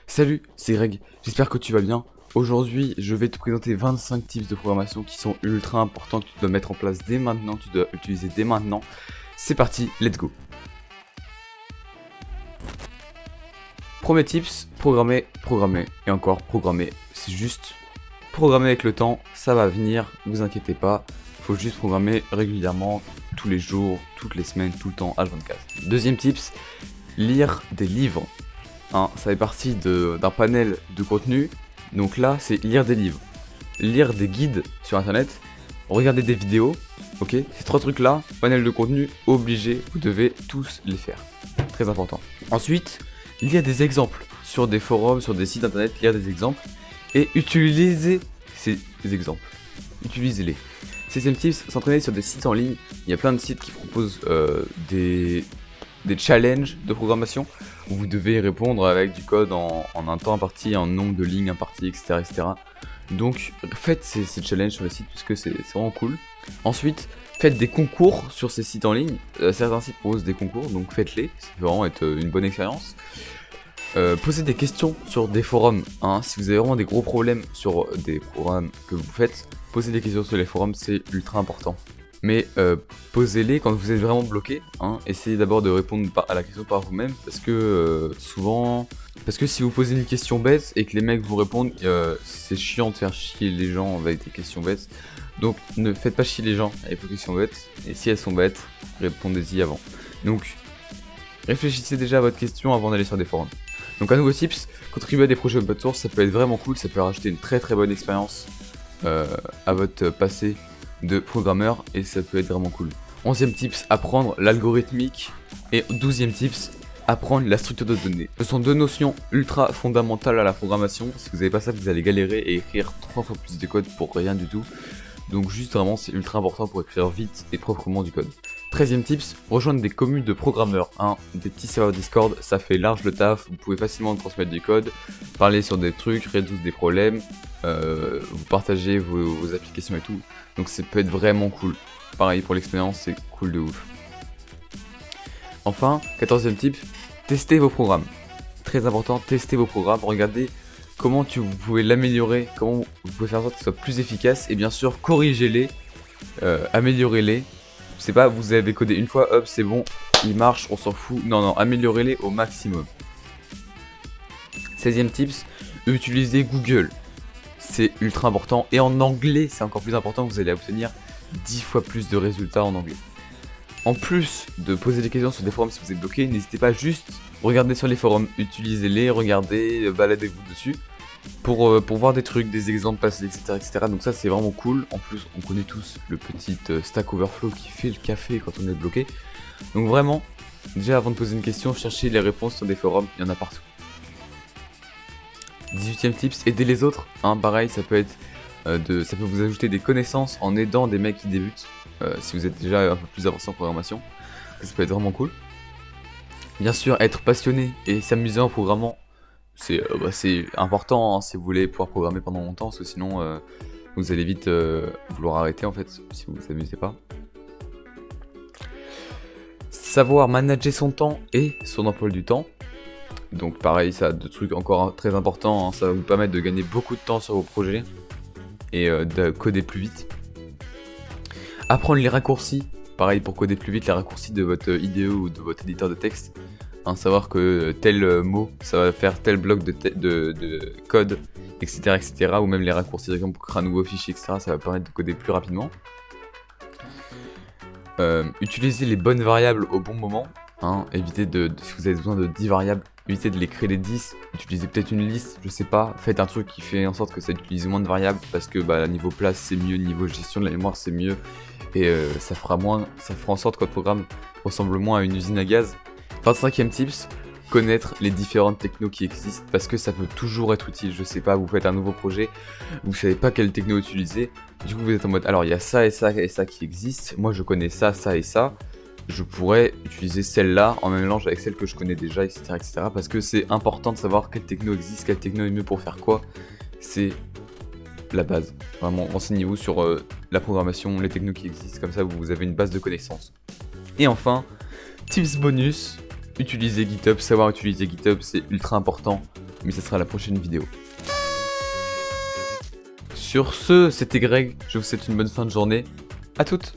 Salut, c'est Greg, j'espère que tu vas bien. Aujourd'hui, je vais te présenter 25 tips de programmation qui sont ultra importants, que tu dois mettre en place dès maintenant, que tu dois utiliser dès maintenant. C'est parti, let's go. Premier tips, programmer, programmer et encore programmer. C'est juste programmer avec le temps, ça va venir, vous inquiétez pas. Faut juste programmer régulièrement, tous les jours, toutes les semaines, tout le temps, H24. Deuxième tips, lire des livres. Ça fait partie d'un panel de contenu. Donc là, c'est lire des livres, lire des guides sur internet, regarder des vidéos. Ok, ces trois trucs là, panel de contenu obligé, vous devez tous les faire. Très important. Ensuite, lire des exemples sur des forums, sur des sites internet, lire des exemples et utiliser ces exemples. Utilisez-les. Sixième tip, s'entraîner sur des sites en ligne. Il y a plein de sites qui proposent des challenges de programmation où vous devez répondre avec du code en un temps imparti, en nombre de lignes imparties, etc. Donc faites ces challenges sur les sites parce que c'est vraiment cool. Ensuite, faites des concours sur ces sites en ligne. Certains sites proposent des concours, donc faites-les, ça peut vraiment être une bonne expérience. Posez des questions sur des forums. Si vous avez vraiment des gros problèmes sur des programmes que vous faites, posez des questions sur les forums, c'est ultra important. Mais posez-les quand vous êtes vraiment bloqué. Essayez d'abord de répondre à la question par vous-même parce que si vous posez une question bête et que les mecs vous répondent, c'est chiant de faire chier les gens avec des questions bêtes. Donc ne faites pas chier les gens avec vos questions bêtes. Et si elles sont bêtes, répondez-y avant. Donc réfléchissez déjà à votre question avant d'aller sur des forums. Donc un nouveau tips, contribuer à des projets open source, ça peut être vraiment cool, ça peut rajouter une très bonne expérience à votre passé de programmeur et ça peut être vraiment cool. 11e tips, apprendre l'algorithmique et 12e tips, apprendre la structure de données. Ce sont deux notions ultra fondamentales à la programmation. Si vous n'avez pas ça, vous allez galérer et écrire 3 fois plus de code pour rien du tout. Donc juste vraiment c'est ultra important pour écrire vite et proprement du code. 13e tips, rejoindre des communes de programmeurs, des petits serveurs Discord, ça fait large le taf, vous pouvez facilement transmettre du code, parler sur des trucs, résoudre des problèmes, vous partagez vos applications et tout, donc ça peut être vraiment cool. Pareil pour l'expérience, c'est cool de ouf. Enfin, 14e tip, testez vos programmes. Très important, testez vos programmes, regardez comment vous pouvez l'améliorer, comment vous pouvez faire en sorte que ce soit plus efficace, et bien sûr corrigez-les, améliorez-les. C'est pas vous avez codé une fois, hop c'est bon, il marche, on s'en fout. Non, améliorez-les au maximum. 16e tips, utilisez Google. C'est ultra important. Et en anglais, c'est encore plus important, vous allez obtenir 10 fois plus de résultats en anglais. En plus de poser des questions sur des forums si vous êtes bloqué, n'hésitez pas juste regarder sur les forums, utilisez-les, regardez, baladez-vous dessus. Pour voir des trucs, des exemples passés, etc. Donc ça c'est vraiment cool. En plus on connaît tous le petit Stack Overflow qui fait le café quand on est bloqué. Donc vraiment, déjà avant de poser une question, cherchez les réponses sur des forums, il y en a partout. 18e tips, aider les autres. Pareil, ça peut être ça peut vous ajouter des connaissances en aidant des mecs qui débutent. Si vous êtes déjà un peu plus avancé en programmation, ça peut être vraiment cool. Bien sûr, être passionné et s'amuser en programmant. C'est important si vous voulez pouvoir programmer pendant longtemps, parce que sinon vous allez vite vouloir arrêter en fait si vous vous amusez pas. Savoir manager son temps et son emploi du temps. Donc pareil, ça a deux trucs encore très importants, ça va vous permettre de gagner beaucoup de temps sur vos projets et de coder plus vite. Apprendre les raccourcis, pareil pour coder plus vite les raccourcis de votre IDE ou de votre éditeur de texte. Savoir que tel mot, ça va faire tel bloc de code, etc. Ou même les raccourcis par exemple, pour créer un nouveau fichier, etc. Ça va permettre de coder plus rapidement. Utilisez les bonnes variables au bon moment. Évitez si vous avez besoin de 10 variables, évitez de les créer les 10. Utilisez peut-être une liste, je sais pas. Faites un truc qui fait en sorte que ça utilise moins de variables parce que niveau place c'est mieux, niveau gestion de la mémoire c'est mieux. Et ça fera en sorte que votre programme ressemble moins à une usine à gaz. 25e tips, connaître les différentes technos qui existent parce que ça peut toujours être utile. Je sais pas, vous faites un nouveau projet, vous savez pas quelle techno utiliser, du coup vous êtes en mode alors il y a ça et ça et ça qui existent, moi je connais ça, ça et ça, je pourrais utiliser celle-là en mélange avec celle que je connais déjà, etc. parce que c'est important de savoir quelle techno existe, quelle techno est mieux pour faire quoi, c'est la base. Vraiment, renseignez-vous sur la programmation, les technos qui existent, comme ça vous avez une base de connaissances. Et enfin, tips bonus, utiliser GitHub, savoir utiliser GitHub c'est ultra important. mais ça sera la prochaine vidéo. Sur ce, c'était Greg, je vous souhaite une bonne fin de journée. À toutes!